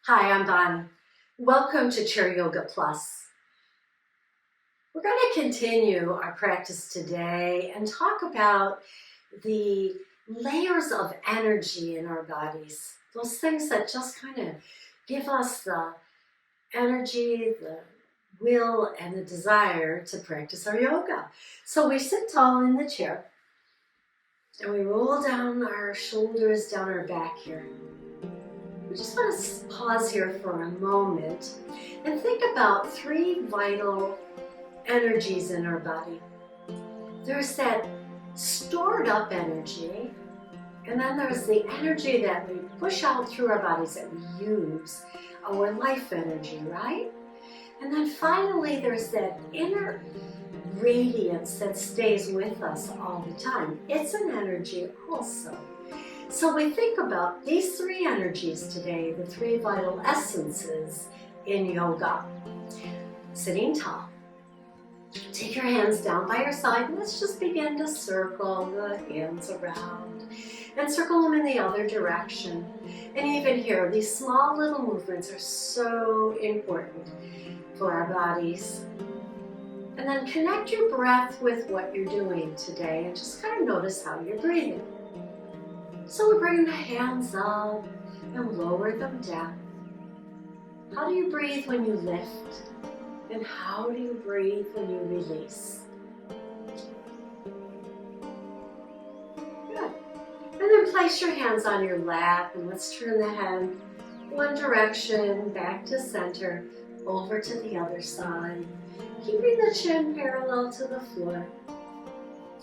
Hi, I'm Bonnie. Welcome to Chair Yoga Plus. We're going to continue our practice today and talk about the layers of energy in our bodies. Those things that just kind of give us the energy, the will, and the desire to practice our yoga. So we sit tall in the chair and we roll down our shoulders, down our back here. We just want to pause here for a moment and think about three vital energies in our body. There's that stored up energy, and then there's the energy that we push out through our bodies that we use, our life energy, right? And then finally there's that inner radiance that stays with us all the time. It's an energy also. So we think about these three energies today, the three vital essences in yoga. Sitting tall. Take your hands down by your side and let's just begin to circle the hands around and circle them in the other direction. And even here, these small little movements are so important for our bodies. And then connect your breath with what you're doing today and just kind of notice how you're breathing. So we bring the hands up and lower them down. How do you breathe when you lift? And how do you breathe when you release? Good. And then place your hands on your lap and let's turn the head one direction, back to center, over to the other side. Keeping the chin parallel to the floor.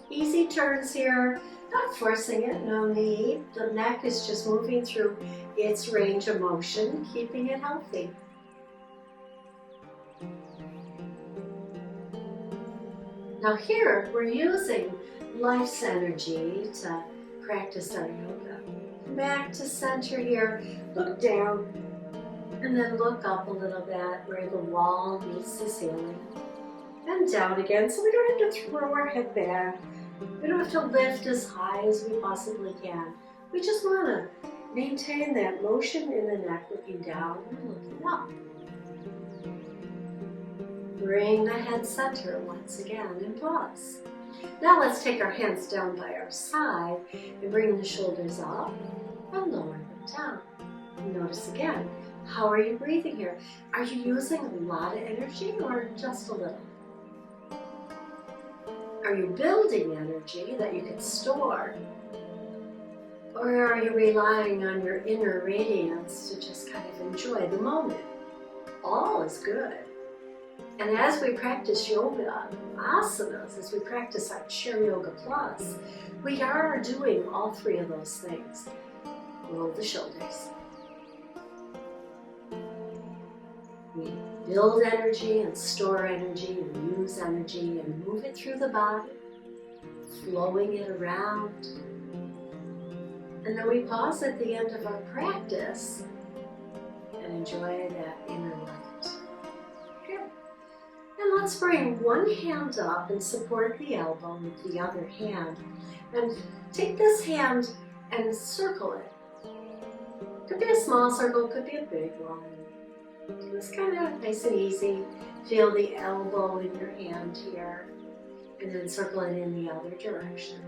Easy turns here. Not forcing it, no need. The neck is just moving through its range of motion, keeping it healthy. Now here, we're using life's energy to practice our yoga. Back to center here, look down, and then look up a little bit where the wall meets the ceiling. And down again, so we don't have to throw our head back. We don't have to lift as high as we possibly can. We just want to maintain that motion in the neck, looking down and looking up. Bring the head center once again and pause. Now let's take our hands down by our side and bring the shoulders up and lower them down. Notice again, how are you breathing here? Are you using a lot of energy or just a little? Are you building energy that you can store? Or are you relying on your inner radiance to just kind of enjoy the moment? All is good. And as we practice yoga, asanas, as we practice our Chair Yoga Plus, we are doing all three of those things. Roll the shoulders. We build energy and store energy and use energy and move it through the body, flowing it around. And then we pause at the end of our practice and enjoy that inner light. Good. And let's bring one hand up and support the elbow with the other hand. And take this hand and circle it. Could be a small circle, could be a big one. Just kind of nice and easy. Feel the elbow in your hand here, and then circle it in the other direction.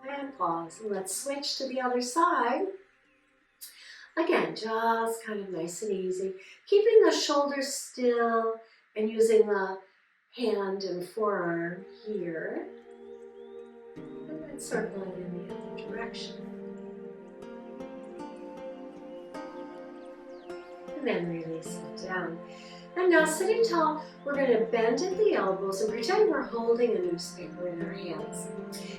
And pause, and let's switch to the other side. Again, just kind of nice and easy. Keeping the shoulders still and using the hand and forearm here. And then circle it in the other direction. And then release it down. And now sitting tall, we're going to bend at the elbows and pretend we're holding a newspaper in our hands.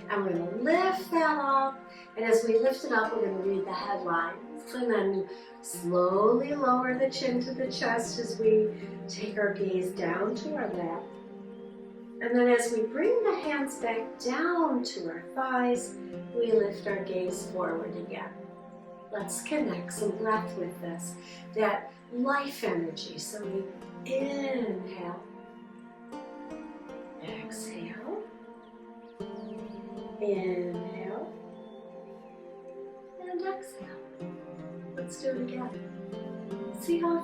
And we're going to lift that up. And as we lift it up, we're going to read the headlines. And then slowly lower the chin to the chest as we take our gaze down to our lap. And then as we bring the hands back down to our thighs, we lift our gaze forward again. Let's connect some breath with this, that life energy. So we inhale, exhale, inhale,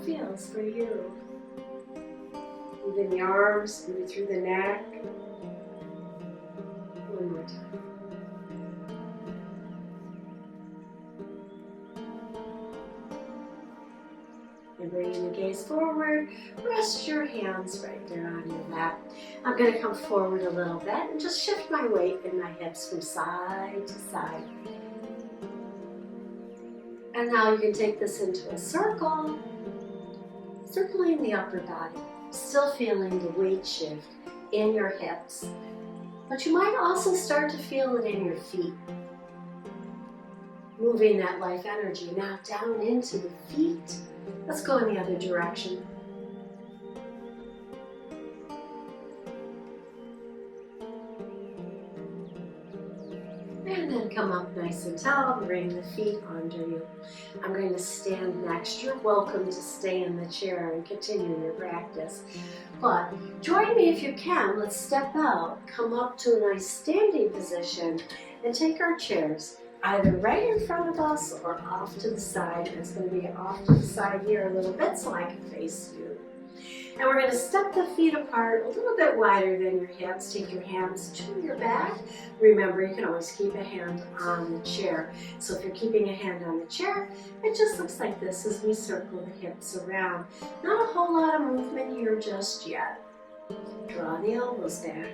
that feels for you. Moving the arms, moving through the neck. One more time. And bringing the gaze forward, rest your hands right there on your lap. I'm going to come forward a little bit and just shift my weight in my hips from side to side. And now you can take this into a circle, circling the upper body, still feeling the weight shift in your hips. But you might also start to feel it in your feet. Moving that life energy now down into the feet. Let's go in the other direction. And then come up nice and tall, bring the feet under you. I'm going to stand next. You're welcome to stay in the chair and continue your practice. But join me if you can. Let's step out, come up to a nice standing position, and take our chairs either right in front of us or off to the side. It's going to be off to the side here a little bit so I can face you. And we're going to step the feet apart a little bit wider than your hips. Take your hands to your back. Remember, you can always keep a hand on the chair. So if you're keeping a hand on the chair, it just looks like this as we circle the hips around. Not a whole lot of movement here just yet. Draw the elbows back.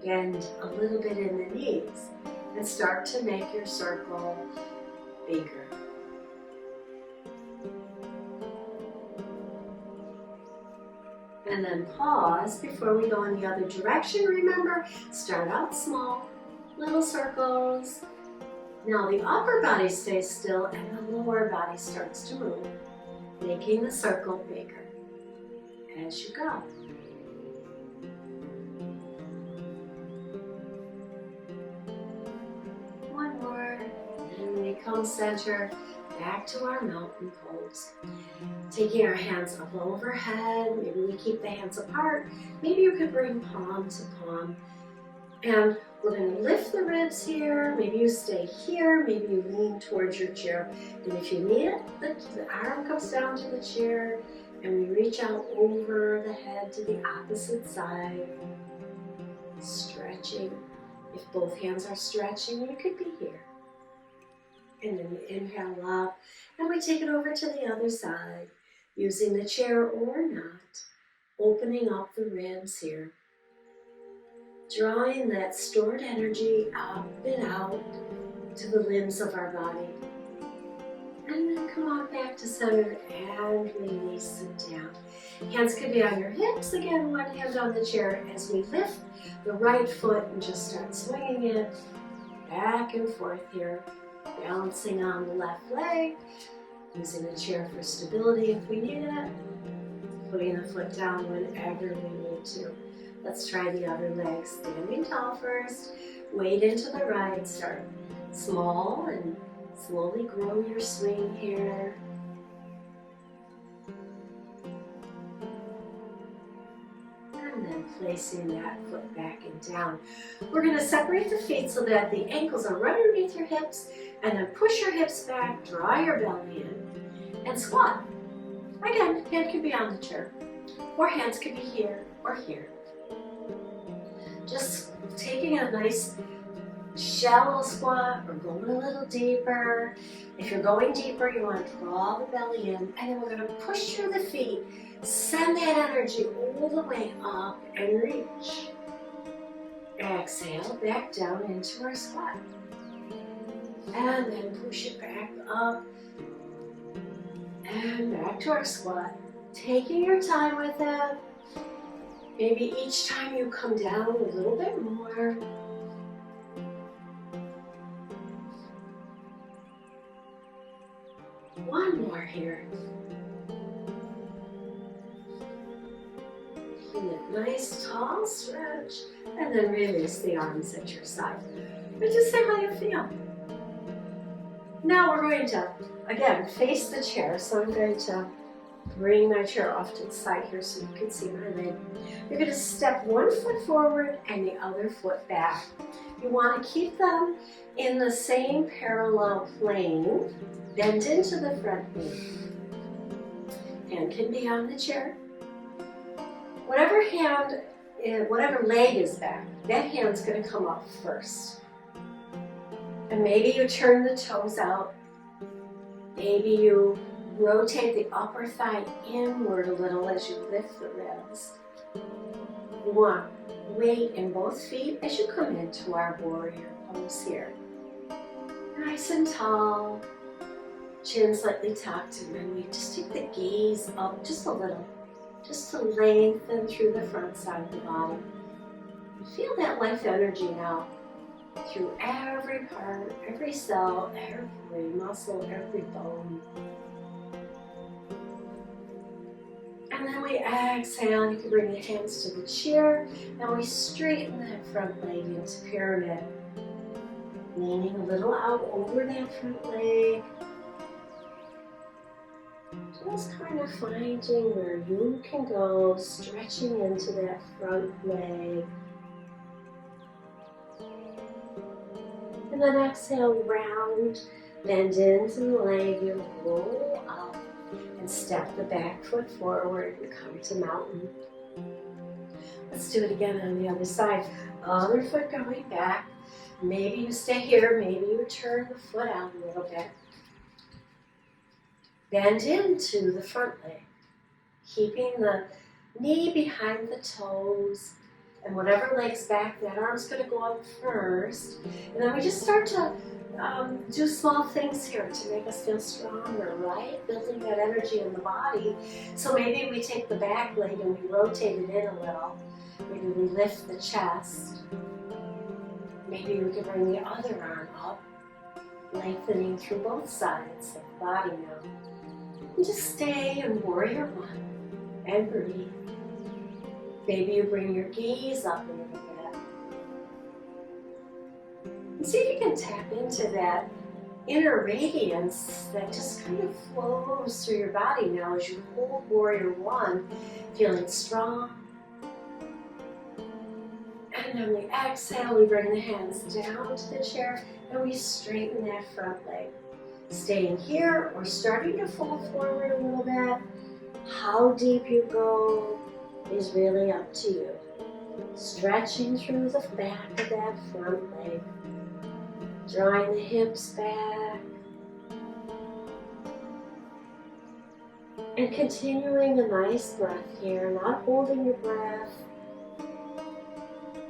Bend a little bit in the knees. And start to make your circle bigger. And then pause before we go in the other direction. Remember, start out small, little circles. Now the upper body stays still and the lower body starts to move, making the circle bigger as you go. One more, and we come center. Back to our mountain pose. Taking our hands up overhead, maybe we keep the hands apart. Maybe you could bring palm to palm. And we're going to lift the ribs here. Maybe you stay here. Maybe you lean towards your chair. And if you need it, the arm comes down to the chair and we reach out over the head to the opposite side. Stretching. If both hands are stretching, you could be here. And then we inhale up, and we take it over to the other side, using the chair or not, opening up the ribs here. Drawing that stored energy up and out to the limbs of our body. And then come on back to center and release it down. Hands could be on your hips. Again, one hand on the chair as we lift the right foot and just start swinging it back and forth here. Balancing on the left leg, using the chair for stability if we need it, putting the foot down whenever we need to. Let's try the other leg. Standing tall first, weight into the right, start small and slowly grow your swing here. And then placing that foot back and down. We're going to separate the feet so that the ankles are right underneath your hips, and then push your hips back, draw your belly in, and squat. Again, hand can be on the chair, or hands can be here or here. Just taking a nice shallow squat or going a little deeper. If you're going deeper, you want to draw the belly in, and then we're going to push through the feet. Send that energy all the way up and reach. Exhale, back down into our squat. And then push it back up and back to our squat. Taking your time with it. Maybe each time you come down a little bit more. One more here. Keep it nice, tall stretch, and then release the arms at your side. And just say how you feel. Now we're going to, again, face the chair. So I'm going to bring my chair off to the side here so you can see my leg. You're going to step one foot forward and the other foot back. You want to keep them in the same parallel plane. Bend into the front knee. hand can be on the chair. Whatever leg is back, that hand's going to come up first. And maybe you turn the toes out. Maybe you rotate the upper thigh inward a little as you lift the ribs. You want weight in both feet as you come into our warrior pose here. Nice and tall, chin slightly tucked, and then we just take the gaze up just a little, just to lengthen through the front side of the body. And feel that life energy now through every part, every cell, every muscle, every bone. And then we exhale, you can bring the hands to the chair, and we straighten that front leg into pyramid. Leaning a little out over that front leg. Just kind of finding where you can go, stretching into that front leg. And then exhale, round, bend into the leg, and roll up. And step the back foot forward and come to mountain. Let's do it again on the other side. Other foot going back. Maybe you stay here, maybe you turn the foot out a little bit. Bend into the front leg, keeping the knee behind the toes, and whatever leg's back, that arm's going to go up first. And then we just start to do small things here to make us feel stronger, right? Building that energy in the body. So maybe we take the back leg and we rotate it in a little. Maybe we lift the chest. Maybe we can bring the other arm up, lengthening through both sides of the body now. And just stay in warrior one and breathe. Maybe you bring your gaze up a little bit. And see if you can tap into that inner radiance that just kind of flows through your body now as you hold warrior one, feeling strong. And then we exhale, we bring the hands down to the chair, and we straighten that front leg. Staying here or starting to fold forward a little bit. How deep you go is really up to you. Stretching through the back of that front leg. Drawing the hips back. And continuing a nice breath here, not holding your breath.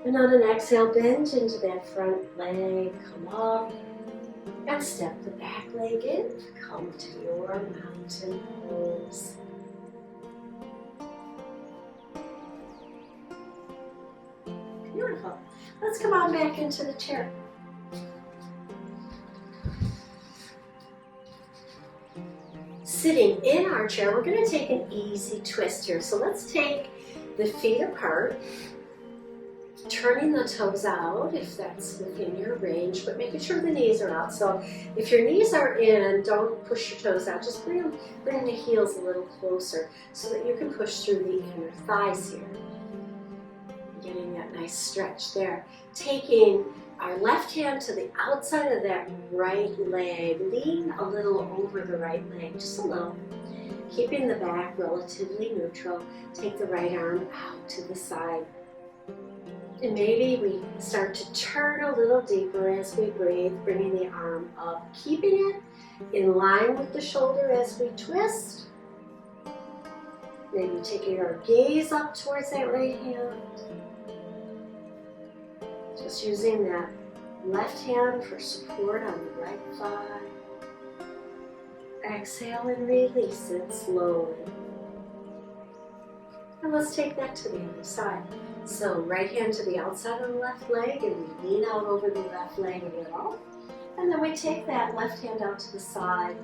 And on an exhale, bend into that front leg, come up, and step the back leg in, come to your mountain pose. Beautiful. Let's come on back into the chair. Sitting in our chair, we're going to take an easy twist here. So let's take the feet apart, turning the toes out if that's within your range, but making sure the knees are out. So if your knees are in, don't push your toes out. Just bring the heels a little closer so that you can push through the inner thighs here. Getting that nice stretch there. Taking our left hand to the outside of that right leg. Lean a little over the right leg, just a little. Keeping the back relatively neutral. Take the right arm out to the side. And maybe we start to turn a little deeper as we breathe, bringing the arm up, keeping it in line with the shoulder as we twist. Maybe taking our gaze up towards that right hand. Just using that left hand for support on the right thigh. Exhale and release it slowly. And let's take that to the other side. So right hand to the outside of the left leg, and we lean out over the left leg a little. And then we take that left hand out to the side.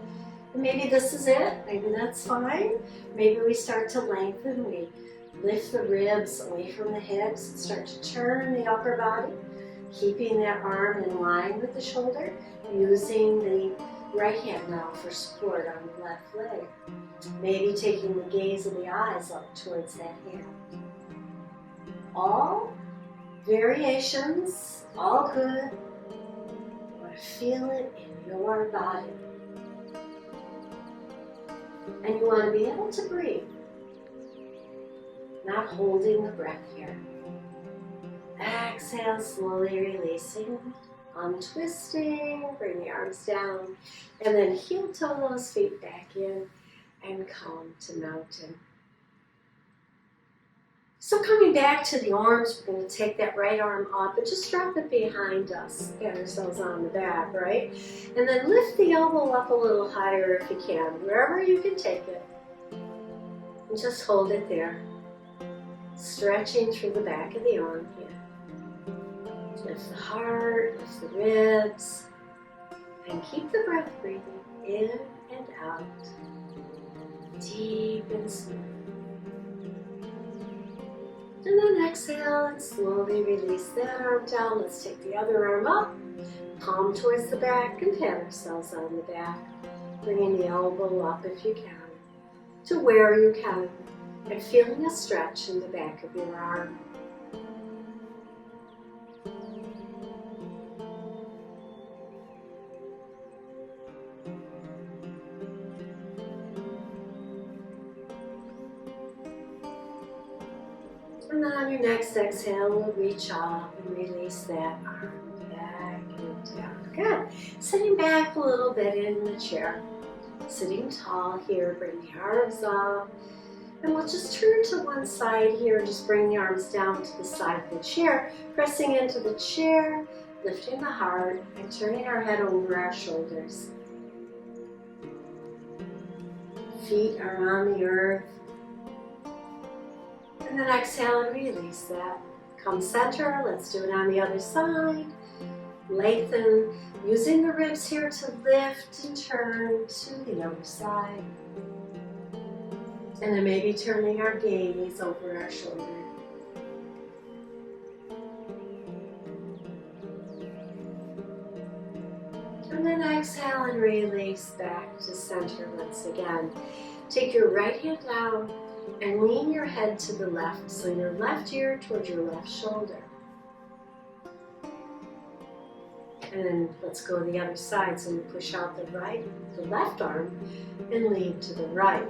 And maybe this is it, maybe that's fine. Maybe we start to lengthen, we lift the ribs away from the hips and start to turn the upper body, keeping that arm in line with the shoulder, using the right hand now for support on the left leg. Maybe taking the gaze of the eyes up towards that hand. All variations, all good, but feel it in your body. And you want to be able to breathe, not holding the breath here. Exhale, slowly releasing, untwisting, bring the arms down, and then heel toe those feet back in and come to mountain. So coming back to the arms, we're going to take that right arm up and just drop it behind us. Get ourselves on the back, right? And then lift the elbow up a little higher if you can, wherever you can take it. And just hold it there. Stretching through the back of the arm here. Lift the heart, lift the ribs, and keep the breath breathing in and out. Deep and smooth. And then exhale and slowly release that arm down. Let's take the other arm up, palm towards the back, and pat ourselves on the back. Bringing the elbow up if you can, to where you can, and feeling a stretch in the back of your arm. And then on your next exhale, we'll reach up and release that arm back and down. Good. Sitting back a little bit in the chair. Sitting tall here, bring the arms up. And we'll just turn to one side here, just bring the arms down to the side of the chair, pressing into the chair, lifting the heart, and turning our head over our shoulders. Feet are on the earth. And then exhale and release that. Come center, let's do it on the other side. Lengthen, using the ribs here to lift and turn to the other side. And then maybe turning our gaze over our shoulder. And then exhale and release back to center once again. Take your right hand down and lean your head to the left, so your left ear towards your left shoulder. And then let's go the other side, so you push out the left arm and lean to the right.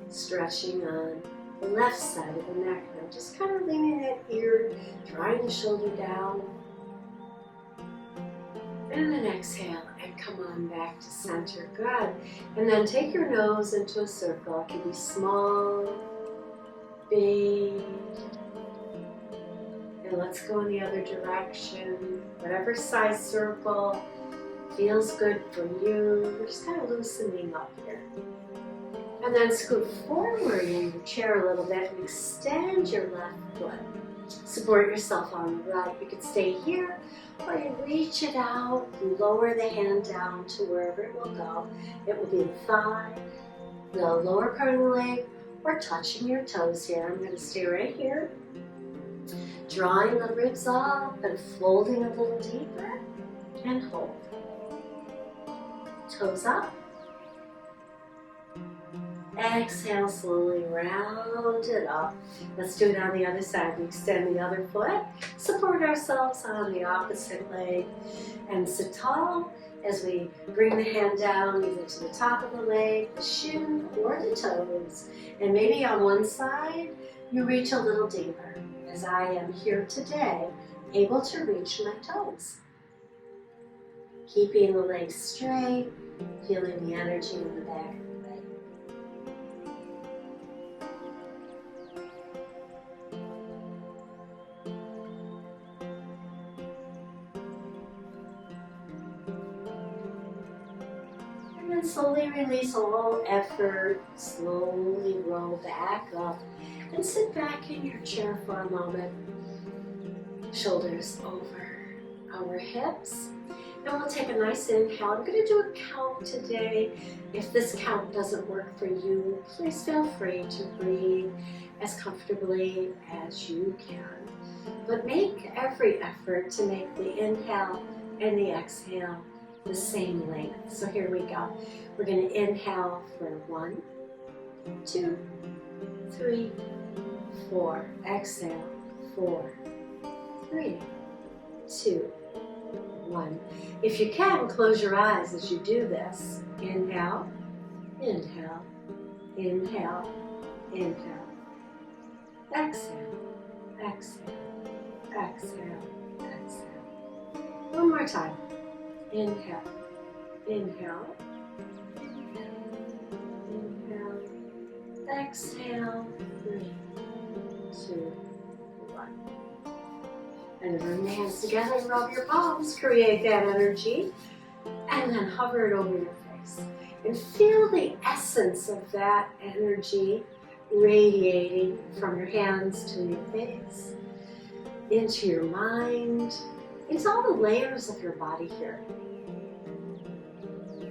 Stretching on the left side of the neck now, just kind of leaning that ear, drawing the shoulder down. And then exhale and come on back to center. Good. And then take your nose into a circle. It can be small, big. And let's go in the other direction. Whatever size circle feels good for you. We're just kind of loosening up here. And then scoot forward in your chair a little bit and extend your left foot. Support yourself on the right. You could stay here, or you reach it out, lower the hand down to wherever it will go. It will be the thigh, the lower part of the leg, or touching your toes here. I'm going to stay right here. Drawing the ribs up and folding a little deeper, and hold. Toes up. Exhale, slowly round it up. Let's do it on the other side. We extend the other foot, support ourselves on the opposite leg, and sit tall as we bring the hand down either to the top of the leg, the shin, or the toes. And maybe on one side, you reach a little deeper, as I am here today, able to reach my toes. Keeping the legs straight, feeling the energy in the back. And slowly release all effort, slowly roll back up and sit back in your chair for a moment. Shoulders over our hips. And we'll take a nice inhale. I'm going to do a count today. If this count doesn't work for you, please feel free to breathe as comfortably as you can. But make every effort to make the inhale and the exhale the same length. So here we go. We're going to inhale for 1, 2, 3, 4. Exhale, 4, 3, 2, 1. If you can, close your eyes as you do this. Inhale Inhale, inhale, inhale. Exhale, exhale, exhale, exhale. One more time. Inhale, inhale, inhale, exhale. 3, 2, 1. And bring the hands together and rub your palms. Create that energy. And then hover it over your face. And feel the essence of that energy radiating from your hands to your face, into your mind, into all the layers of your body here.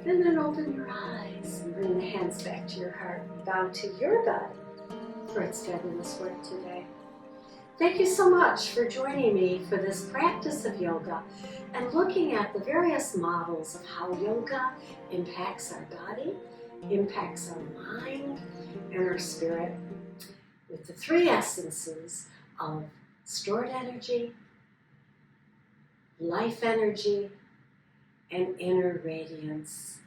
And then open your eyes and bring the hands back to your heart. Bow to your body for its fabulous work today. Thank you so much for joining me for this practice of yoga and looking at the various models of how yoga impacts our body, impacts our mind, and our spirit with the 3 essences of stored energy, life energy, and inner radiance.